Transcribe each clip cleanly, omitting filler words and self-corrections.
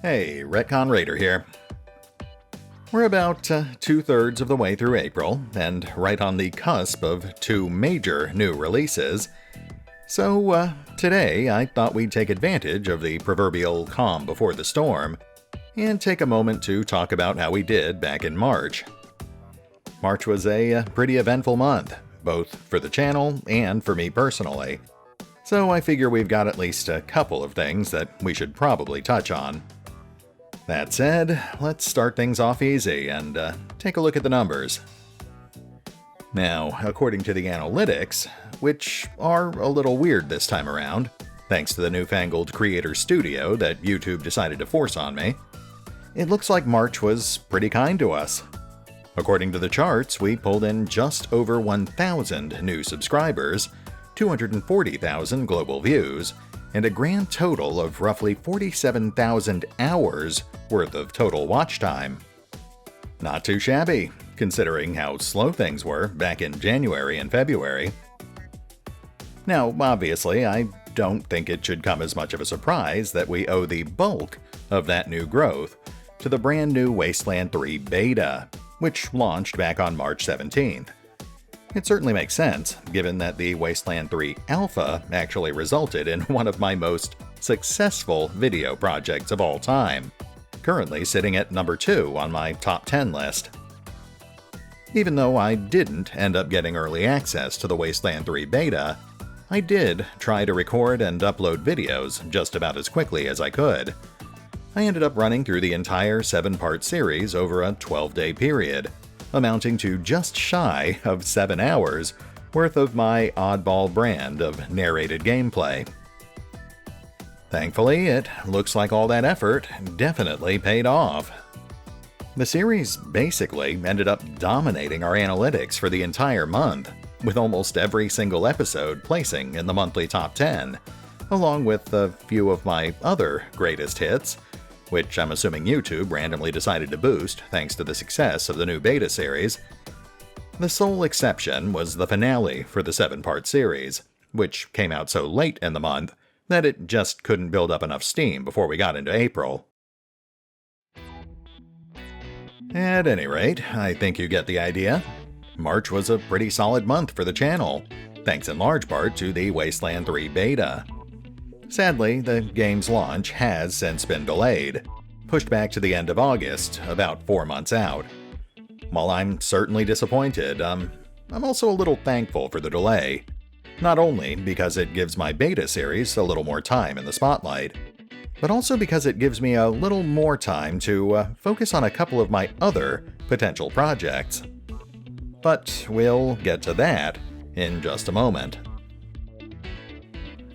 Hey, Retcon Raider here. We're about 2/3 of the way through April, and right on the cusp of two major new releases. So today I thought we'd take advantage of the proverbial calm before the storm, and take a moment to talk about how we did back in March. March was a pretty eventful month, both for the channel and for me personally. So I figure we've got at least a couple of things that we should probably touch on. That said, let's start things off easy and take a look at the numbers. Now, according to the analytics, which are a little weird this time around, thanks to the newfangled Creator Studio that YouTube decided to force on me, it looks like March was pretty kind to us. According to the charts, we pulled in just over 1,000 new subscribers, 240,000 global views, and a grand total of roughly 47,000 hours worth of total watch time. Not too shabby, considering how slow things were back in January and February. Now, obviously, I don't think it should come as much of a surprise that we owe the bulk of that new growth to the brand new Wasteland 3 beta, which launched back on March 17th. It certainly makes sense, given that the Wasteland 3 Alpha actually resulted in one of my most successful video projects of all time, currently sitting at number 2 on my top 10 list. Even though I didn't end up getting early access to the Wasteland 3 beta, I did try to record and upload videos just about as quickly as I could. I ended up running through the entire 7-part series over a 12-day period, amounting to just shy of 7 hours worth of my oddball brand of narrated gameplay. Thankfully, it looks like all that effort definitely paid off. The series basically ended up dominating our analytics for the entire month, with almost every single episode placing in the monthly top 10, along with a few of my other greatest hits, which I'm assuming YouTube randomly decided to boost thanks to the success of the new beta series. The sole exception was the finale for the 7-part series, which came out so late in the month that it just couldn't build up enough steam before we got into April. At any rate, I think you get the idea. March was a pretty solid month for the channel, thanks in large part to the Wasteland 3 beta. Sadly, the game's launch has since been delayed, pushed back to the end of August, about 4 months out. While I'm certainly disappointed, I'm also a little thankful for the delay. Not only because it gives my beta series a little more time in the spotlight, but also because it gives me a little more time to focus on a couple of my other potential projects. But we'll get to that in just a moment.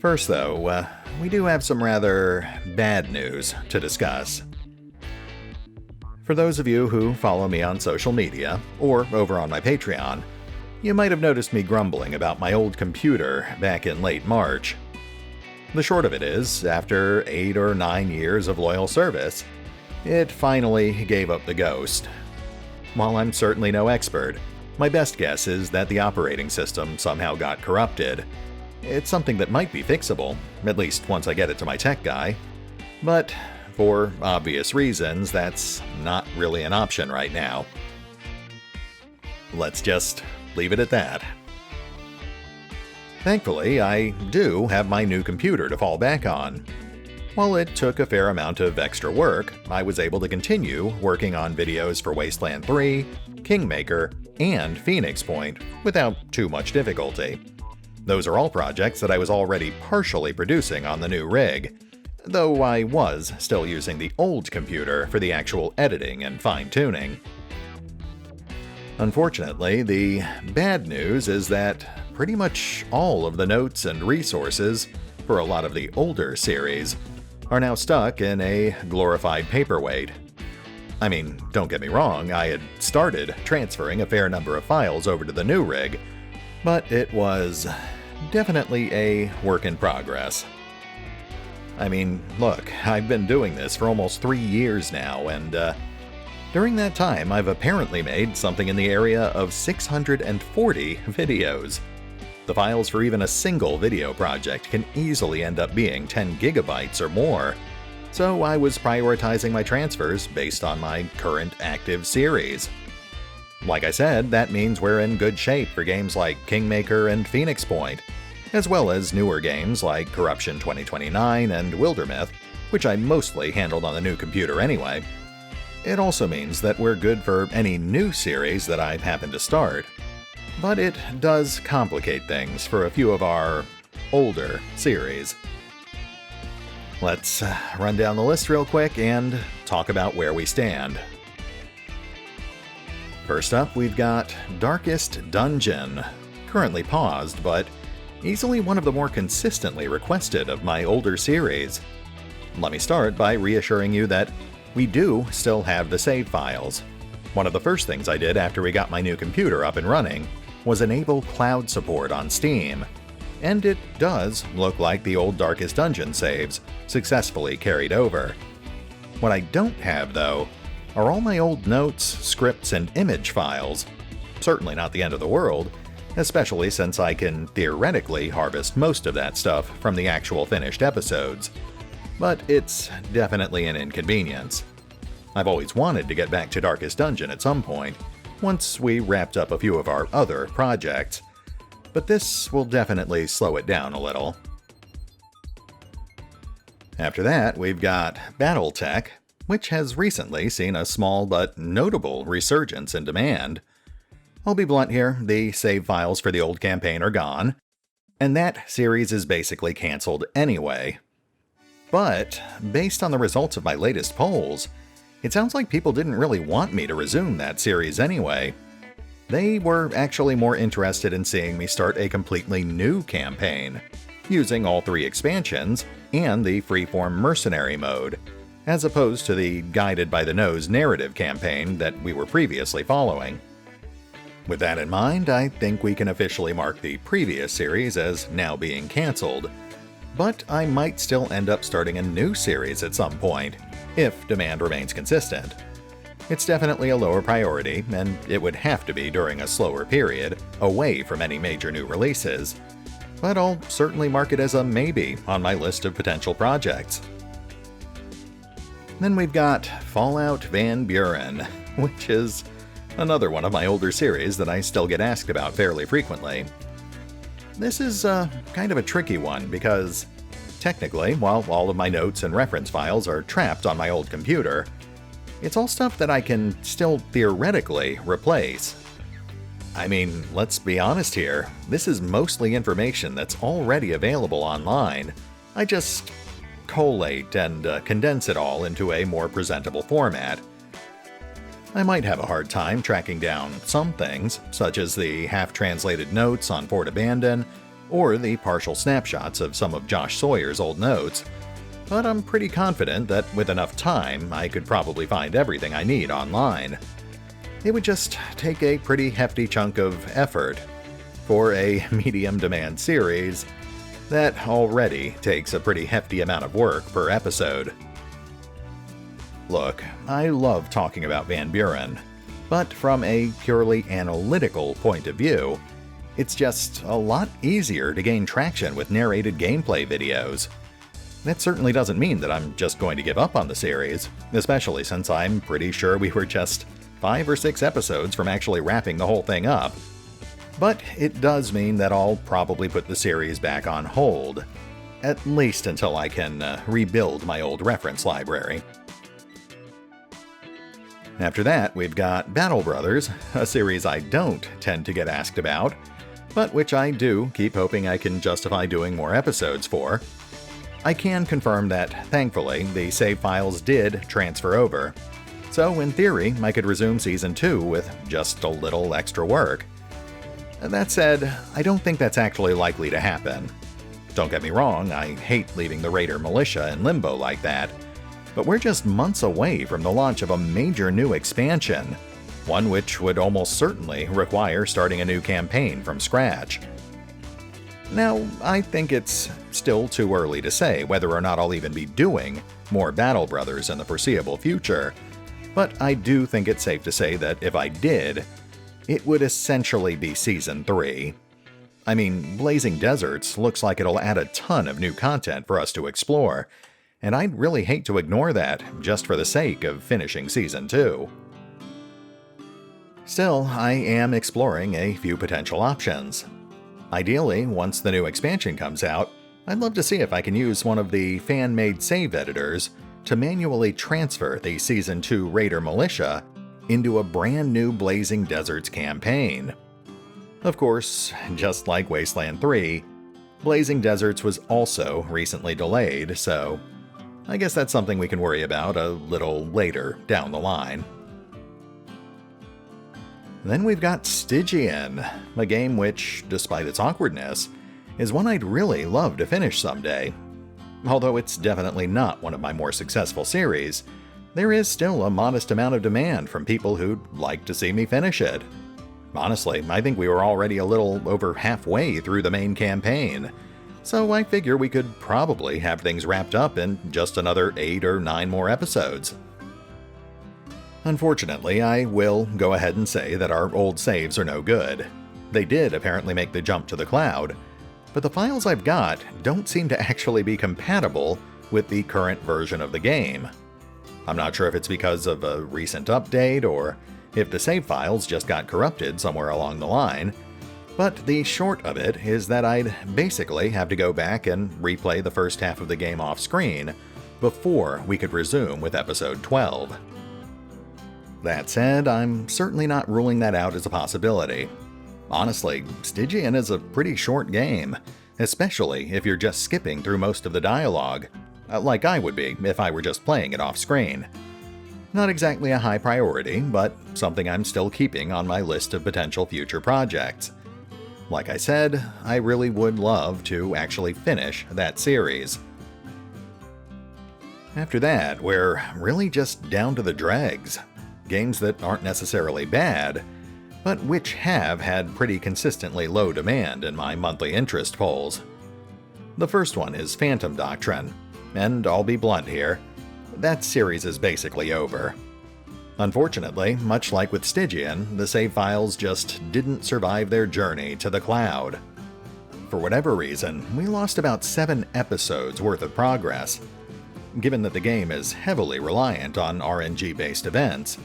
First though, we do have some rather bad news to discuss. For those of you who follow me on social media, or over on my Patreon, you might have noticed me grumbling about my old computer back in late March. The short of it is, after 8 or 9 years of loyal service, it finally gave up the ghost. While I'm certainly no expert, my best guess is that the operating system somehow got corrupted. It's something that might be fixable, at least once I get it to my tech guy. But, for obvious reasons, that's not really an option right now. Let's just leave it at that. Thankfully, I do have my new computer to fall back on. While it took a fair amount of extra work, I was able to continue working on videos for Wasteland 3, Kingmaker, and Phoenix Point without too much difficulty. Those are all projects that I was already partially producing on the new rig, though I was still using the old computer for the actual editing and fine-tuning. Unfortunately, the bad news is that pretty much all of the notes and resources for a lot of the older series are now stuck in a glorified paperweight. I mean, don't get me wrong, I had started transferring a fair number of files over to the new rig, but it was definitely a work in progress. I mean, look, I've been doing this for almost 3 years now, and during that time I've apparently made something in the area of 640 videos. The files for even a single video project can easily end up being 10 gigabytes or more, so I was prioritizing my transfers based on my current active series. Like I said, that means we're in good shape for games like Kingmaker and Phoenix Point, as well as newer games like Corruption 2029 and Wildermyth, which I mostly handled on the new computer anyway. It also means that we're good for any new series that I happen to start. But it does complicate things for a few of our older series. Let's run down the list real quick and talk about where we stand. First up, we've got Darkening Dungeon, currently paused, but easily one of the more consistently requested of my older series. Let me start by reassuring you that we do still have the save files. One of the first things I did after we got my new computer up and running was enable cloud support on Steam, and it does look like the old Darkening Dungeon saves successfully carried over. What I don't have, though, are all my old notes, scripts, and image files. Certainly not the end of the world, especially since I can theoretically harvest most of that stuff from the actual finished episodes. But it's definitely an inconvenience. I've always wanted to get back to Darkening Dungeon at some point, once we wrapped up a few of our other projects, but this will definitely slow it down a little. After that, we've got Battletech, which has recently seen a small but notable resurgence in demand. I'll be blunt here, the save files for the old campaign are gone, and that series is basically cancelled anyway. But, based on the results of my latest polls, it sounds like people didn't really want me to resume that series anyway. They were actually more interested in seeing me start a completely new campaign, using all 3 expansions and the freeform mercenary mode, as opposed to the guided-by-the-nose narrative campaign that we were previously following. With that in mind, I think we can officially mark the previous series as now being cancelled, but I might still end up starting a new series at some point, if demand remains consistent. It's definitely a lower priority, and it would have to be during a slower period, away from any major new releases, but I'll certainly mark it as a maybe on my list of potential projects. Then we've got Fallout Van Buren, which is another one of my older series that I still get asked about fairly frequently. This is kind of a tricky one because, technically, while all of my notes and reference files are trapped on my old computer, it's all stuff that I can still theoretically replace. I mean, let's be honest here, this is mostly information that's already available online. I just collate and condense it all into a more presentable format. I might have a hard time tracking down some things, such as the half-translated notes on Fort Abandon, or the partial snapshots of some of Josh Sawyer's old notes, but I'm pretty confident that with enough time, I could probably find everything I need online. It would just take a pretty hefty chunk of effort for a medium-demand series that already takes a pretty hefty amount of work per episode. Look, I love talking about Van Buren, but from a purely analytical point of view, it's just a lot easier to gain traction with narrated gameplay videos. That certainly doesn't mean that I'm just going to give up on the series, especially since I'm pretty sure we were just 5 or 6 episodes from actually wrapping the whole thing up. But it does mean that I'll probably put the series back on hold, at least until I can rebuild my old reference library. After that, we've got Battle Brothers, a series I don't tend to get asked about, but which I do keep hoping I can justify doing more episodes for. I can confirm that, thankfully, the save files did transfer over, so in theory I could resume Season 2 with just a little extra work. That said, I don't think that's actually likely to happen. Don't get me wrong, I hate leaving the Raider militia in limbo like that, but we're just months away from the launch of a major new expansion, one which would almost certainly require starting a new campaign from scratch. Now, I think it's still too early to say whether or not I'll even be doing more Battle Brothers in the foreseeable future, but I do think it's safe to say that if I did, it would essentially be Season 3. I mean, Blazing Deserts looks like it'll add a ton of new content for us to explore, and I'd really hate to ignore that just for the sake of finishing Season 2. Still, I am exploring a few potential options. Ideally, once the new expansion comes out, I'd love to see if I can use one of the fan-made save editors to manually transfer the Season 2 Raider militia into a brand new Blazing Deserts campaign. Of course, just like Wasteland 3, Blazing Deserts was also recently delayed, so I guess that's something we can worry about a little later down the line. Then we've got Stygian, a game which, despite its awkwardness, is one I'd really love to finish someday. Although it's definitely not one of my more successful series, there is still a modest amount of demand from people who'd like to see me finish it. Honestly, I think we were already a little over halfway through the main campaign, so I figure we could probably have things wrapped up in just another 8 or 9 more episodes. Unfortunately, I will go ahead and say that our old saves are no good. They did apparently make the jump to the cloud, but the files I've got don't seem to actually be compatible with the current version of the game. I'm not sure if it's because of a recent update or if the save files just got corrupted somewhere along the line, but the short of it is that I'd basically have to go back and replay the first half of the game off screen before we could resume with episode 12. That said, I'm certainly not ruling that out as a possibility. Honestly, Stygian is a pretty short game, especially if you're just skipping through most of the dialogue, like I would be if I were just playing it off screen. Not exactly a high priority, but something I'm still keeping on my list of potential future projects. Like I said, I really would love to actually finish that series. After that, we're really just down to the dregs. Games that aren't necessarily bad, but which have had pretty consistently low demand in my monthly interest polls. The first one is Phantom Doctrine, and I'll be blunt here, that series is basically over. Unfortunately, much like with Stygian, the save files just didn't survive their journey to the cloud. For whatever reason, we lost about 7 episodes worth of progress. Given that the game is heavily reliant on RNG-based events,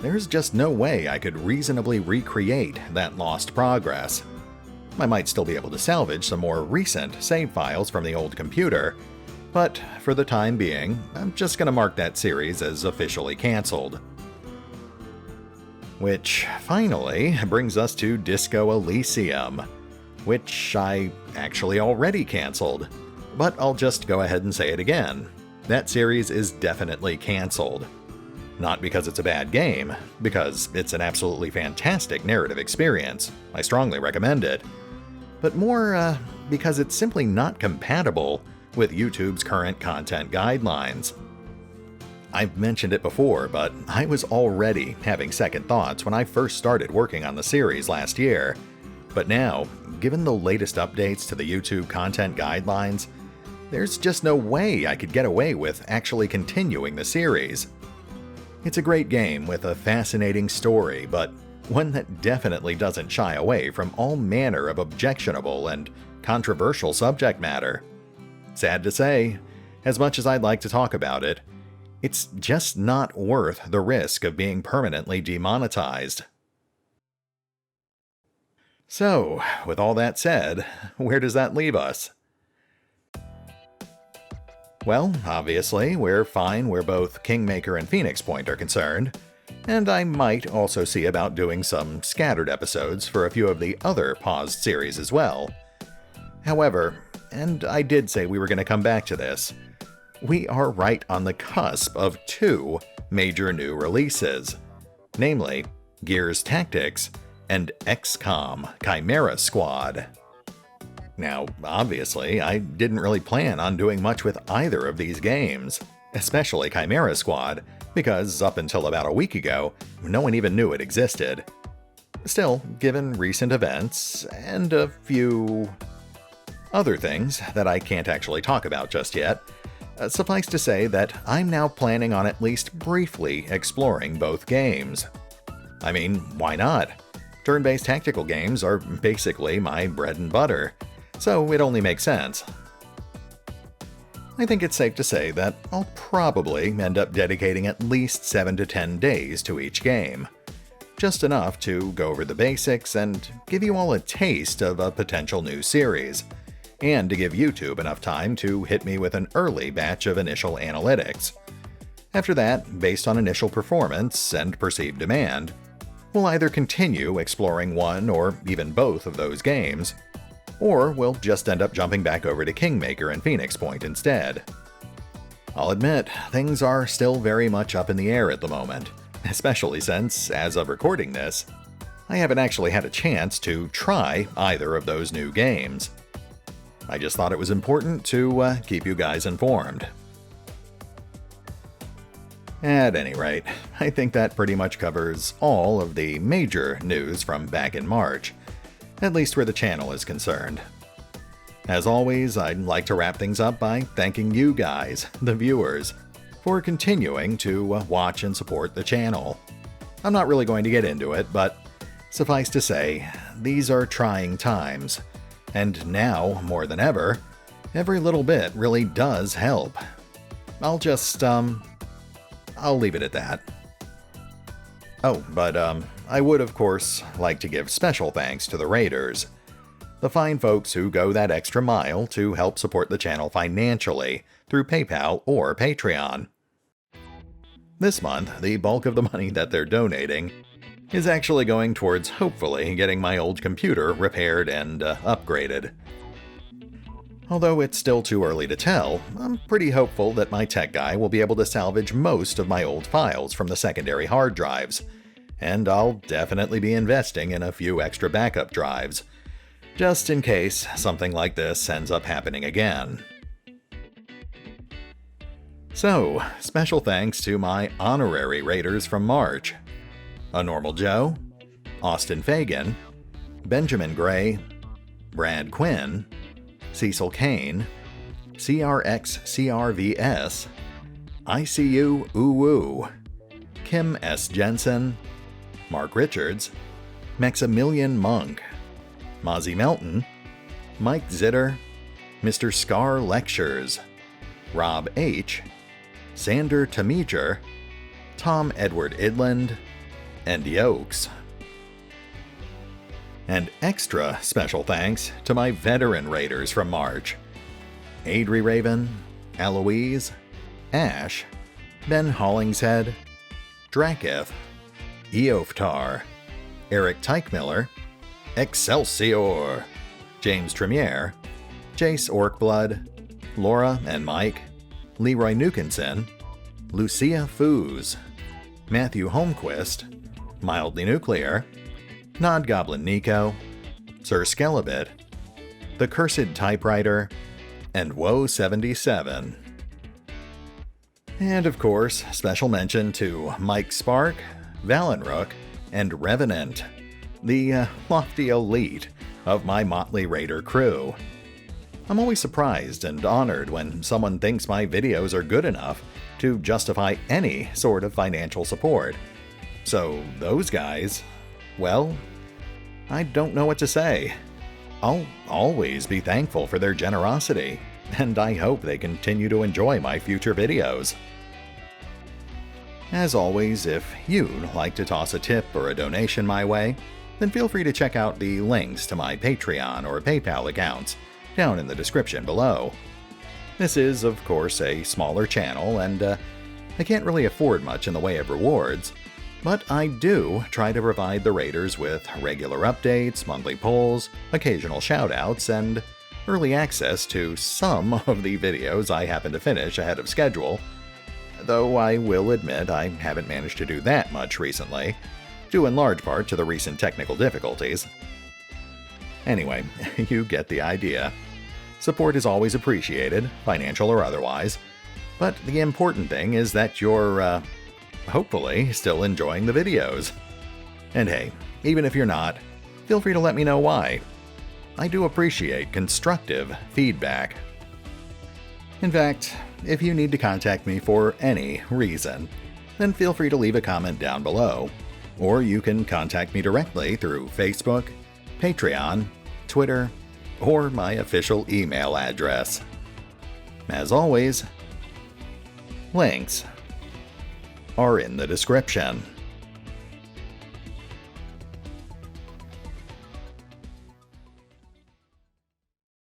there's just no way I could reasonably recreate that lost progress. I might still be able to salvage some more recent save files from the old computer, but for the time being, I'm just going to mark that series as officially cancelled. Which finally brings us to Disco Elysium, which I actually already cancelled, but I'll just go ahead and say it again. That series is definitely cancelled. Not because it's a bad game, because it's an absolutely fantastic narrative experience. I strongly recommend it. But more because it's simply not compatible with YouTube's current content guidelines. I've mentioned it before, but I was already having second thoughts when I first started working on the series last year. But now, given the latest updates to the YouTube content guidelines, there's just no way I could get away with actually continuing the series. It's a great game with a fascinating story, but one that definitely doesn't shy away from all manner of objectionable and controversial subject matter. Sad to say, as much as I'd like to talk about it, it's just not worth the risk of being permanently demonetized. So, with all that said, where does that leave us? Well, obviously, we're fine where both Kingmaker and Phoenix Point are concerned, and I might also see about doing some scattered episodes for a few of the other paused series as well. However, and I did say we were going to come back to this, we are right on the cusp of 2 major new releases, namely Gears Tactics and XCOM Chimera Squad. Now, obviously, I didn't really plan on doing much with either of these games, especially Chimera Squad, because up until about a week ago, no one even knew it existed. Still, given recent events, and a few other things that I can't actually talk about just yet, suffice to say that I'm now planning on at least briefly exploring both games. I mean, why not? Turn-based tactical games are basically my bread and butter, so it only makes sense. I think it's safe to say that I'll probably end up dedicating at least 7 to 10 days to each game. Just enough to go over the basics and give you all a taste of a potential new series, and to give YouTube enough time to hit me with an early batch of initial analytics. After that, based on initial performance and perceived demand, we'll either continue exploring one or even both of those games, or we'll just end up jumping back over to Kingmaker and Phoenix Point instead. I'll admit, things are still very much up in the air at the moment, especially since, as of recording this, I haven't actually had a chance to try either of those new games. I just thought it was important to keep you guys informed. At any rate, I think that pretty much covers all of the major news from back in March, at least where the channel is concerned. As always, I'd like to wrap things up by thanking you guys, the viewers, for continuing to watch and support the channel. I'm not really going to get into it, but suffice to say, these are trying times, and now, more than ever, every little bit really does help. I'll leave it at that. Oh, but I would of course like to give special thanks to the Raiders, the fine folks who go that extra mile to help support the channel financially through PayPal or Patreon. This month, the bulk of the money that they're donating is actually going towards hopefully getting my old computer repaired and upgraded. Although it's still too early to tell, I'm pretty hopeful that my tech guy will be able to salvage most of my old files from the secondary hard drives, and I'll definitely be investing in a few extra backup drives, just in case something like this ends up happening again. So, special thanks to my Honorary Raiders from March: A Normal Joe, Austin Fagan, Benjamin Gray, Brad Quinn, Cecil Kane, CRXCRVS, ICU Uwu, Kim S. Jensen, Mark Richards, Maximilian Monk, Mozzie Melton, Mike Zitter, Mr. Scar Lectures, Rob H., Sander Tamijer, Tom Edward Idland, and Yokes. And extra special thanks to my veteran Raiders from March: AdriRaven, Alois, Ash, Ben Hollingshead, Drakiith, Eoftar, Eric Teichmiller, Exsellsior, James Trimmier, Jace Orcblood, Laura and Mike, Leroy Nukenson, Lucia Foos, Matthew Holmquist, Mildly Nuclear, Nod Goblin Nico, Sir Skelibate, The Cursed Typewriter, and Woe77. And of course, special mention to Mike Spark, Valinrook, and Revenant, the lofty elite of my motley Raider crew. I'm always surprised and honored when someone thinks my videos are good enough to justify any sort of financial support. So those guys, well, I don't know what to say. I'll always be thankful for their generosity, and I hope they continue to enjoy my future videos. As always, if you'd like to toss a tip or a donation my way, then feel free to check out the links to my Patreon or PayPal accounts down in the description below. This is, of course, a smaller channel, and I can't really afford much in the way of rewards, but I do try to provide the Raiders with regular updates, monthly polls, occasional shoutouts, and early access to some of the videos I happen to finish ahead of schedule, though I will admit I haven't managed to do that much recently, due in large part to the recent technical difficulties. Anyway, you get the idea. Support is always appreciated, financial or otherwise, but the important thing is that you're, hopefully, still enjoying the videos. And hey, even if you're not, feel free to let me know why. I do appreciate constructive feedback. In fact, if you need to contact me for any reason, then feel free to leave a comment down below, or you can contact me directly through Facebook, Patreon, Twitter, or my official email address. As always, links are in the description.